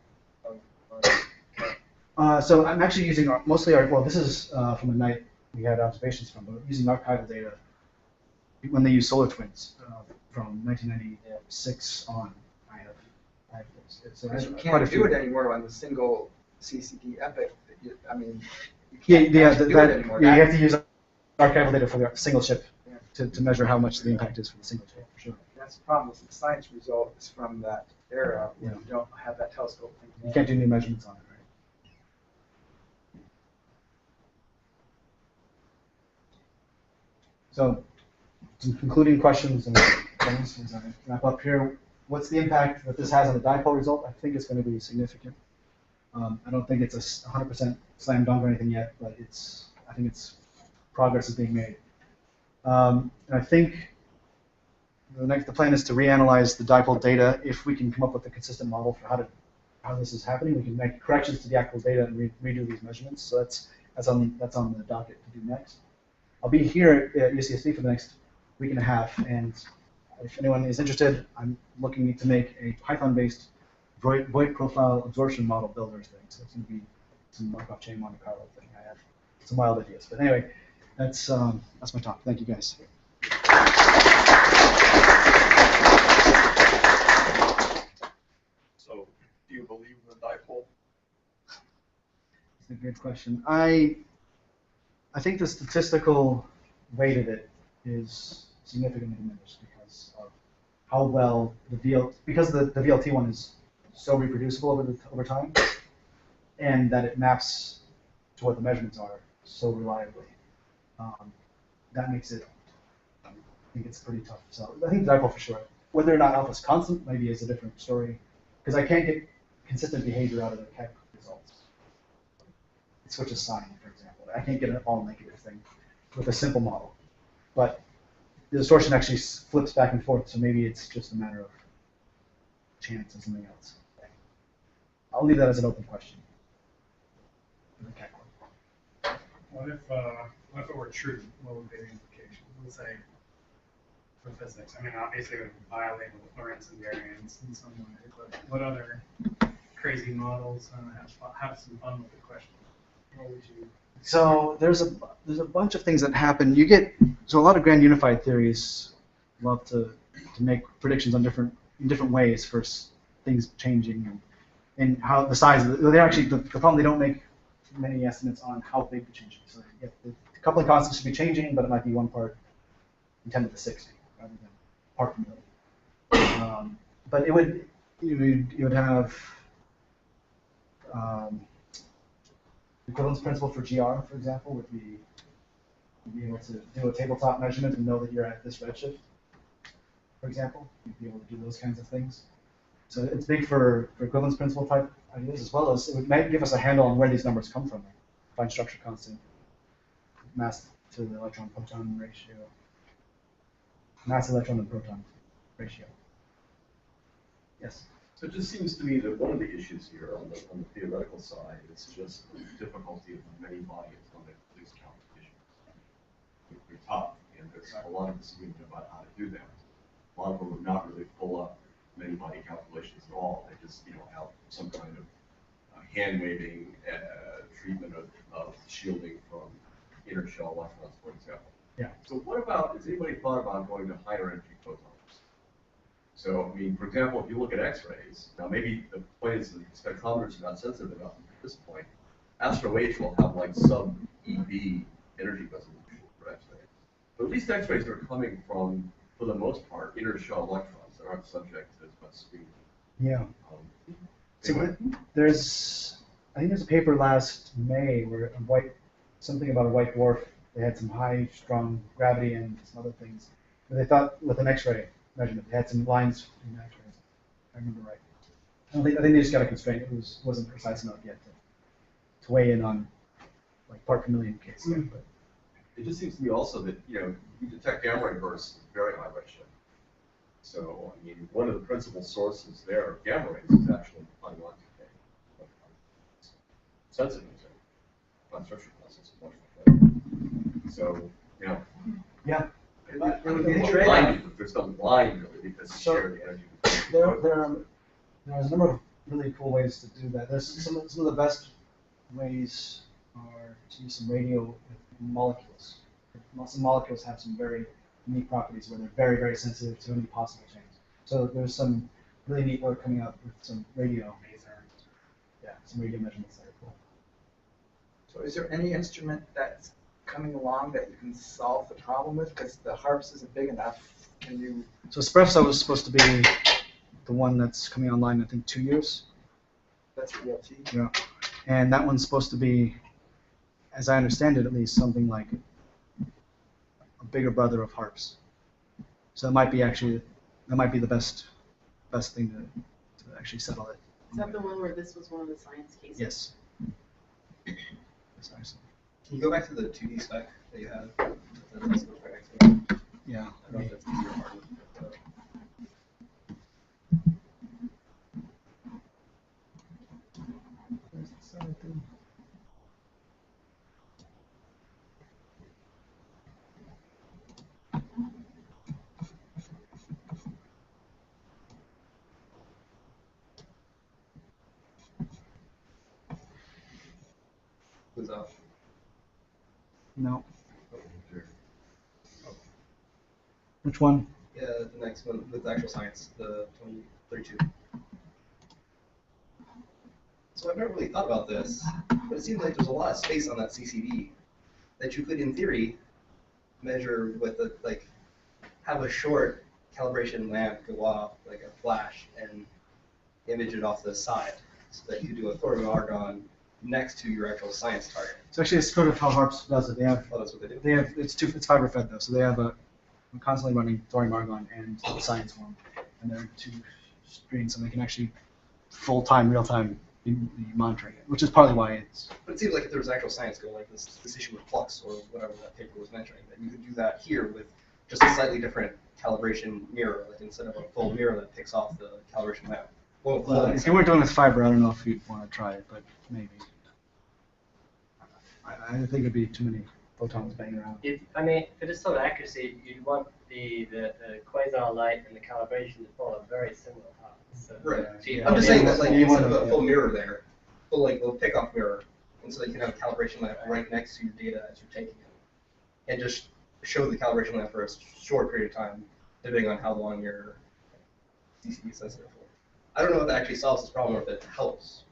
So I'm actually using mostly this is from a night we had observations from, but using archival data when they use solar twins from 1996 on. I have this. So Because you can't do it anymore on the single CCD epoch. You can't do it anymore. Yeah, you have to use archival data for the single chip to measure how much the impact is for the single chip, for sure. That's the problem. The science result is from that era when you don't have that telescope thing. You can't do new measurements on it, right? So, some concluding questions and things as I wrap up here. What's the impact that this has on the dipole result? I think it's going to be significant. I don't think it's a 100% slam dunk or anything yet, but I think progress is being made. And I think the plan is to reanalyze the dipole data. If we can come up with a consistent model for how this is happening, we can make corrections to the actual data and redo these measurements. So that's on the docket to do next. I'll be here at UCSD for the next week and a half, and if anyone is interested, I'm looking to make a Python-based void profile absorption model builder thing. So it's going to be some Markov chain Monte Carlo thing. I have some wild ideas. But anyway, that's my talk. Thank you, guys. So, do you believe in the dipole? That's a good question. I think the statistical weight of it is significantly diminished because of how well because the VLT one is so reproducible over time, and that it maps to what the measurements are so reliably. That makes it, I think it's pretty tough. So I think the dipole for sure. Whether or not alpha is constant maybe is a different story, because I can't get consistent behavior out of the Keck results. It switches sign, for example. I can't get an all negative thing with a simple model. But the distortion actually flips back and forth, so maybe it's just a matter of chance or something else. I'll leave that as an open question. What if it were true? What would be the implications? Let's say for physics. I mean, obviously it would violate the Lorentz invariance in some way, but what other crazy models have some fun with the question? What would you? So there's a bunch of things that happen. You get a lot of grand unified theories love to make predictions on different ways for things changing and how the size of it. They actually the problem they don't make many estimates on how big the change is. So the coupling constant should be changing, but it might be 1 part in 10 to the 60 rather than part per million. But you would have equivalence principle for GR, for example, would be you'd be able to do a tabletop measurement and know that you're at this redshift, for example. You'd be able to do those kinds of things. So it's big for equivalence principle type ideas, as well as it might give us a handle on where these numbers come from. Find structure constant, mass to the electron-proton ratio, mass electron and proton ratio. Yes? So it just seems to me that one of the issues here on the theoretical side is just the difficulty of many body atomic physics competitions. They're tough, and there's a lot of disagreement about how to do that. A lot of them are not really full up many body calculations at all. They just have some kind of hand waving treatment of shielding from inner shell electrons, for example. Yeah. So what about, has anybody thought about going to higher energy photons? So, I mean, for example, if you look at X-rays, now maybe the point is the spectrometers are not sensitive enough at this point. Astro H will have like sub-EV energy resolution for X-rays. But at least X-rays are coming from, for the most part, inner shell electrons that aren't subject to as much screening. Yeah. So Anyway. I think there's a paper last May where something about a white dwarf. They had some high, strong gravity and some other things. But they thought with an X-ray measurement, they had some lines in the X-rays. If I remember right. I think they just got a constraint. It wasn't precise enough yet to weigh in on like part per million case. Mm-hmm. But it just seems to me also that you detect gamma ray bursts at very high redshift. So I mean, one of the principal sources there of gamma rays is actually unwanted sensitive to non-structural classes. So Yeah. It would be a Well, trade-off. blind, there's no line really because you So, share the energy. There's a number of really cool ways to do that. There's some of the best ways are to use some radio with molecules. Some molecules have some very unique properties where they're very, very sensitive to any possible change. So there's some really neat work coming up with some radio. Yeah, some radio measurements that are cool. So is there any instrument that's coming along that you can solve the problem with? Because the HARPS isn't big enough. Can you? So Espresso was supposed to be the one that's coming online, I think, 2 years. That's VLT. Yeah. And that one's supposed to be, as I understand it at least, something like a bigger brother of HARPS. So it might be the best thing to actually settle it. Is that the one where this was one of the science cases? Yes. Precisely. Can you go back to the 2D spec that you had? Yeah. I don't know if that's easier or harder. But, comes out. No. Which one? Yeah, the next one with actual science, the 2032. So I've never really thought about this, but it seems like there's a lot of space on that CCD that you could, in theory, measure with a, like, have a short calibration lamp go off, like a flash, and image it off the side, so that you do a thorium argon next to your actual science target. So actually, it's sort of how HARPS does it. They have, Oh, that's what they do. it's fiber fed though, so they have I'm constantly running thorium argon and the science one, and they're two screens, so they can actually full time, real time be monitoring it, which is partly why it's. But it seems like if there was actual science going, like this issue with flux or whatever that paper was mentioning, that you could do that here with just a slightly different calibration mirror, like instead of a full mirror that picks off the calibration lamp. Well, If you weren't doing with fiber, I don't know if you'd want to try it, but maybe. I think it'd be too many photons banging around. I mean, for this sort of accuracy, you'd want the quasar light and the calibration to follow very similar paths. So, right. so you I'm just saying that, like, you instead of want a full mirror there, full like little pickup mirror, and so you can have a calibration lamp right next to your data as you're taking it, and just show the calibration lamp for a short period of time, depending on how long your CCD is sensitive for. I don't know if that actually solves this problem or if it helps.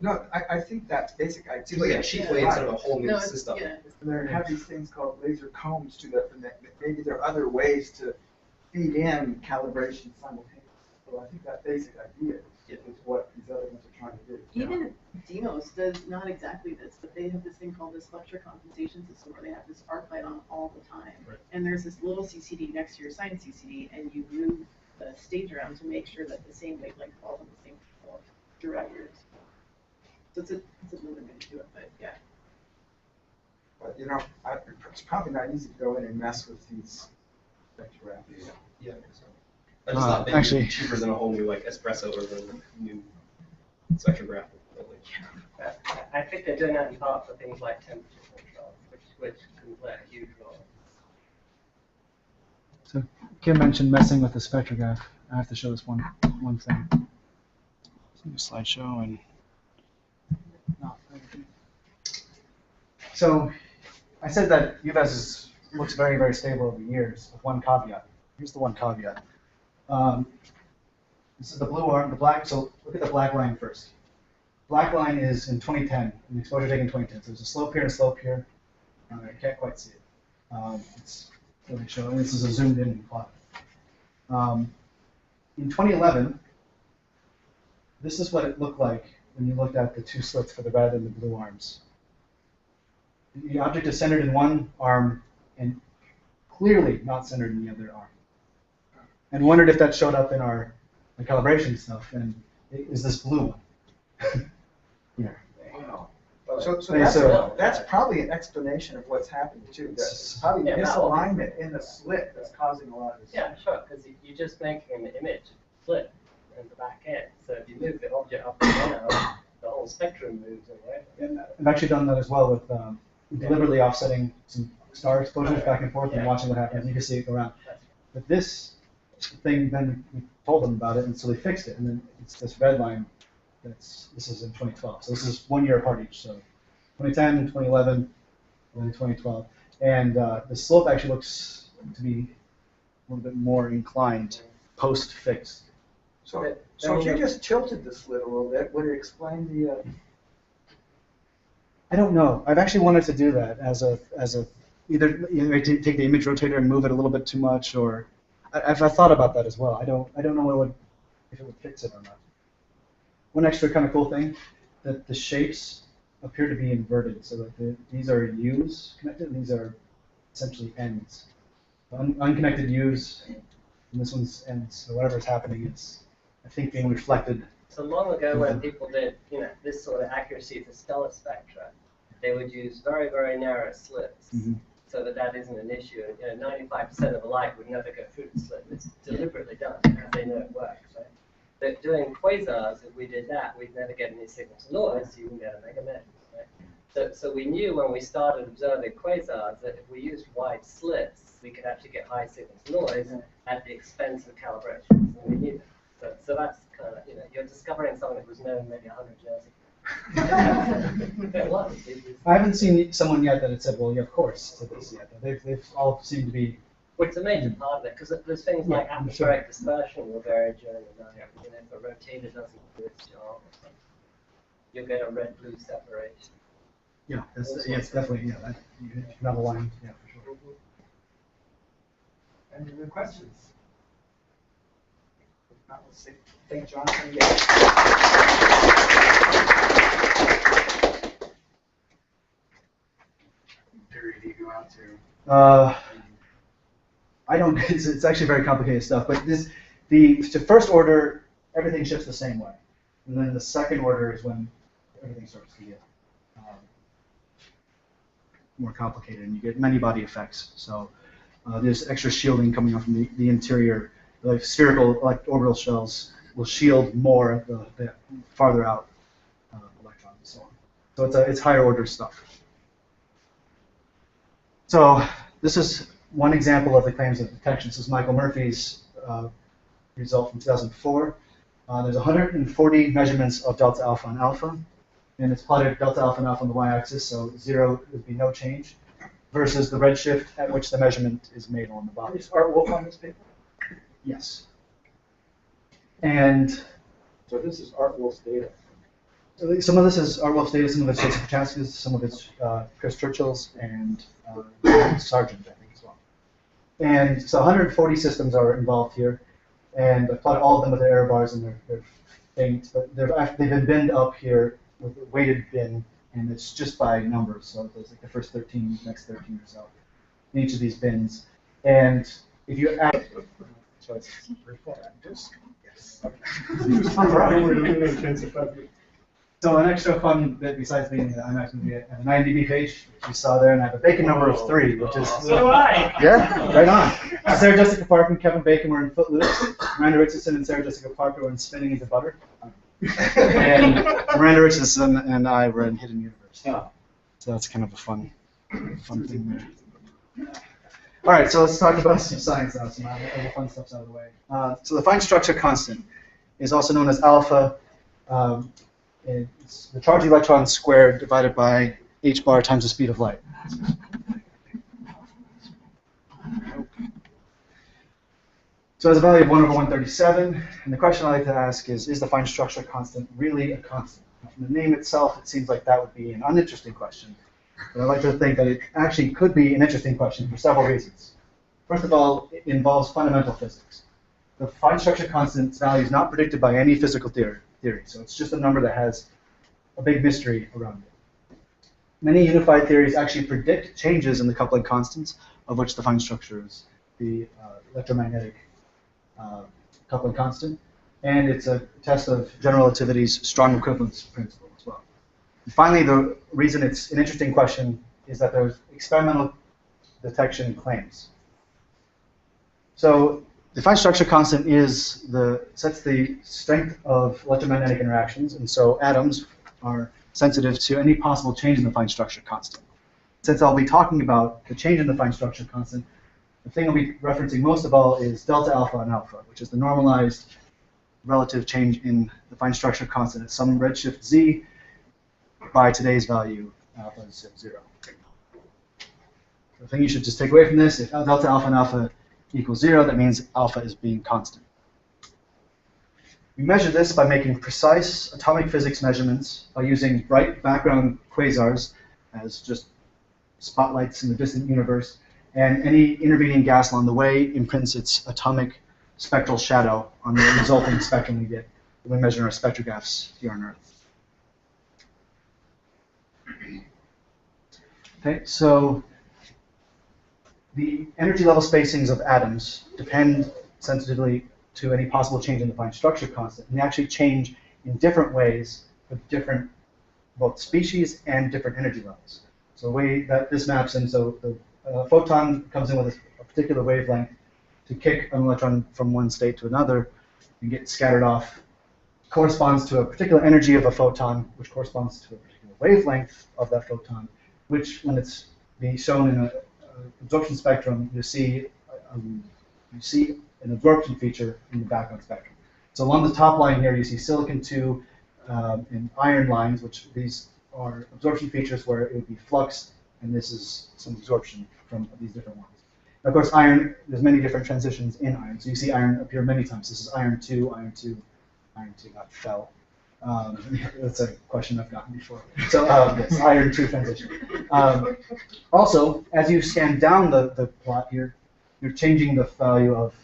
No, I think that basic idea. It seems like a cheap way instead of a whole new system. Yeah. There have these things called laser combs to that, and maybe there are other ways to feed in calibration simultaneously. So I think that basic idea is what these other ones are trying to do. Even Demos does not exactly this, but they have this thing called the spectra compensation system where they have this arc light on all the time. Right. And there's this little CCD next to your science CCD, and you move the stage around to make sure that the same wavelength falls on the same floor throughout yours. So it's another way to do it, but yeah. But you know, it's probably not easy to go in and mess with these spectrographies. Yeah, I think so. I just thought maybe actually- it'd be cheaper than a whole new like espresso or the new spectrograph. I think they're doing that in part for things like temperature control, which can play a huge role. So Kim mentioned messing with the spectrograph. I have to show this one thing. Slideshow and. So I said that UVAS looks very, very stable over years with one caveat. Here's the one caveat. This is the blue arm, the black. So look at the black line first. Black line is in 2010, an exposure taken in 2010. So there's a slope here and a slope here. I can't quite see it. It's really showing. This is a zoomed in plot. In 2011, this is what it looked like when you looked at the two slits for the red and the blue arms. The object is centered in one arm and clearly not centered in the other arm. And wondered if that showed up in our calibration stuff. And is this blue one? Here. Wow. So that's probably an explanation of what's happening too. That's probably Yeah, misalignment in the slit that's causing a lot of this. Yeah, sure, because you're just making an image flip in the back end. So if you move the object up and down, the whole spectrum moves away. And I've actually done that as well with deliberately offsetting some star exposures back and forth and watching what happens. You can see it go around. But this thing, then we told them about it, and so they fixed it. And then it's this red line. This is in 2012. So this is 1 year apart each. So 2010, 2011, and then 2012. And the slope actually looks to be a little bit more inclined post-fix. So if you just tilted the slit a little bit, would it explain the? I don't know. I've actually wanted to do that as a either take the image rotator and move it a little bit too much, or I've thought about that as well. I don't know if it would fix it or not. One extra kind of cool thing, that the shapes appear to be inverted, so that these are U's connected, and these are essentially N's. Unconnected U's, and this one's N's. So whatever's happening is, I think, being reflected. So long ago, when people did, this sort of accuracy for stellar spectra, they would use very, very narrow slits, so that isn't an issue. 95% of the light would never go through the slit. It's deliberately done because they know it works. Right? But doing quasars, if we did that, we'd never get any signal to noise, so you wouldn't get a mega mesh. Right? So we knew when we started observing quasars that if we used wide slits, we could actually get high signal to noise at the expense of calibration. So we knew that. So that's kind of, you're discovering something that was known maybe 100 years ago. It was. I haven't seen someone yet that had said, well, yeah, of course, to this yet. They've all seemed to be, Well, it's a major part of it, because there's things like Yeah, I'm atmospheric dispersion will vary during the night. You know, if a rotator doesn't do its job or something, you'll get a red-blue separation. yeah, it's definitely, yeah, you can have a line, yeah, for sure. Any other questions? If not, let's say, thank Jonathan again. Theory do you go out to? I don't, it's actually very complicated stuff, but the first order, everything shifts the same way. And then the second order is when everything starts to get more complicated and you get many body effects. So there's extra shielding coming off from the interior. The spherical orbital shells will shield more of the farther out electrons and so on. So it's higher order stuff. So this is one example of the claims of detection. This is Michael Murphy's result from 2004. There's 140 measurements of delta alpha and alpha, and it's plotted delta alpha and alpha on the y-axis, so 0 would be no change, versus the redshift at which the measurement is made on the body. Is Art Wolf on this paper? Yes. And So this is Art Wolf's data. some of this is Art Wolf's data, some of it's Jason Prochaska's, some of it's Chris Churchill's, and Sargent, I think, as well. And so 140 systems are involved here, and I plotted all of them with their error bars, and they're faint, but they've been binned up here with a weighted bin, and it's just by numbers, so there's like the first 13, next 13 or so in each of these bins. And if you add, so it's So an extra fun bit besides being the IMAX movie, I have an IMDb page, which you saw there, and I have a Bacon number of 3, which is... So do I! Yeah, right on. Sarah Jessica Parker and Kevin Bacon were in Footloose. Miranda Richardson and Sarah Jessica Parker were in Spinning into Butter. And Miranda Richardson and I were in Hidden Universe. So that's kind of a fun thing there. All right, so let's talk about some science now. Some other fun stuff's out of the way. So the fine structure constant is also known as alpha. It's the charge of the electron squared divided by h bar times the speed of light. So it has a value of 1 over 137, and the question I like to ask is the fine structure constant really a constant? From the name itself, it seems like that would be an uninteresting question, but I like to think that it actually could be an interesting question for several reasons. First of all, it involves fundamental physics. The fine structure constant's value is not predicted by any physical theory, so it's just a number that has a big mystery around it. Many unified theories actually predict changes in the coupling constants, of which the fine structure is the electromagnetic coupling constant, and it's a test of general relativity's strong equivalence principle as well. And finally, the reason it's an interesting question is that there's experimental detection claims. So the fine structure constant sets the strength of electromagnetic interactions, and so atoms are sensitive to any possible change in the fine structure constant. Since I'll be talking about the change in the fine structure constant, the thing I'll be referencing most of all is delta alpha and alpha, which is the normalized relative change in the fine structure constant at some redshift z by today's value, alpha is 0. The thing you should just take away from this, if delta alpha and alpha equals 0, that means alpha is being constant. We measure this by making precise atomic physics measurements by using bright background quasars as just spotlights in the distant universe, and any intervening gas along the way imprints its atomic spectral shadow on the resulting spectrum we get when we measure our spectrographs here on Earth. Okay, so the energy level spacings of atoms depend sensitively to any possible change in the fine structure constant, and they actually change in different ways with different both species and different energy levels. So the way that this maps in, so the photon comes in with a particular wavelength to kick an electron from one state to another and get scattered off, corresponds to a particular energy of a photon, which corresponds to a particular wavelength of that photon, which when it's being shown in an absorption spectrum, you see an absorption feature in the background spectrum. So along the top line here, you see silicon 2 in iron lines, which these are absorption features where it would be flux, and this is some absorption from these different ones. Of course, iron, there's many different transitions in iron. So you see iron appear many times. This is iron 2, iron 2, iron 2 got fell. That's a question I've gotten before. So yes, iron 2 transition. Also, as you scan down the plot here, you're changing the value of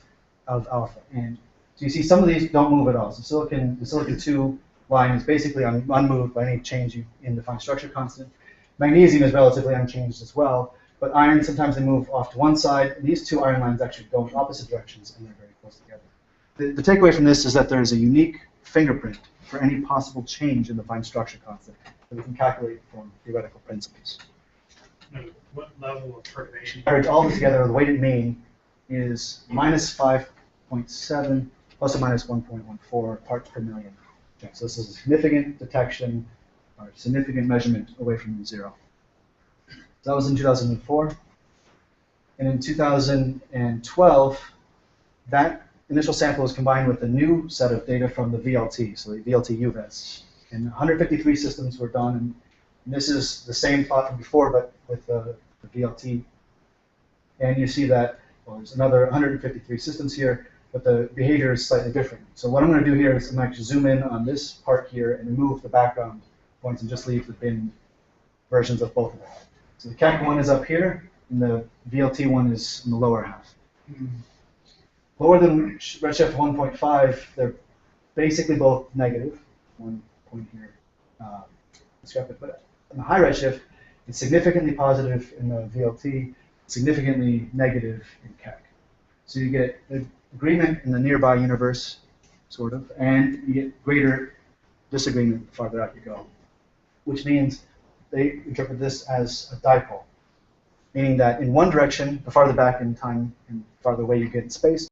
alpha. And so you see some of these don't move at all. So the silicon 2 line is basically unmoved by any change in the fine structure constant. Magnesium is relatively unchanged as well. But iron, sometimes they move off to one side. These two iron lines actually go in opposite directions, and they're very close together. The takeaway from this is that there is a unique fingerprint for any possible change in the fine structure constant that we can calculate from theoretical principles. And what level of perturbation? Average all this together, the weighted mean is minus 5.7 plus or minus 1.14 parts per million. Okay, so this is a significant detection or significant measurement away from zero. That was in 2004. And in 2012, that initial sample was combined with a new set of data from the VLT, so the VLT UVES. And 153 systems were done, and this is the same plot from before, but with the VLT. And you see that, well, there's another 153 systems here, but the behavior is slightly different. So what I'm going to do here is I'm going to zoom in on this part here and remove the background points and just leave the bin versions of both of them. So the CAC one is up here, and the VLT one is in the lower half. Lower than redshift 1.5, they're basically both negative. One point here, discrepant. But in the high redshift, it's significantly positive in the VLT, significantly negative in CAC. So you get agreement in the nearby universe, sort of, and you get greater disagreement the farther out you go, which means they interpret this as a dipole, meaning that in one direction, the farther back in time and farther away you get in space,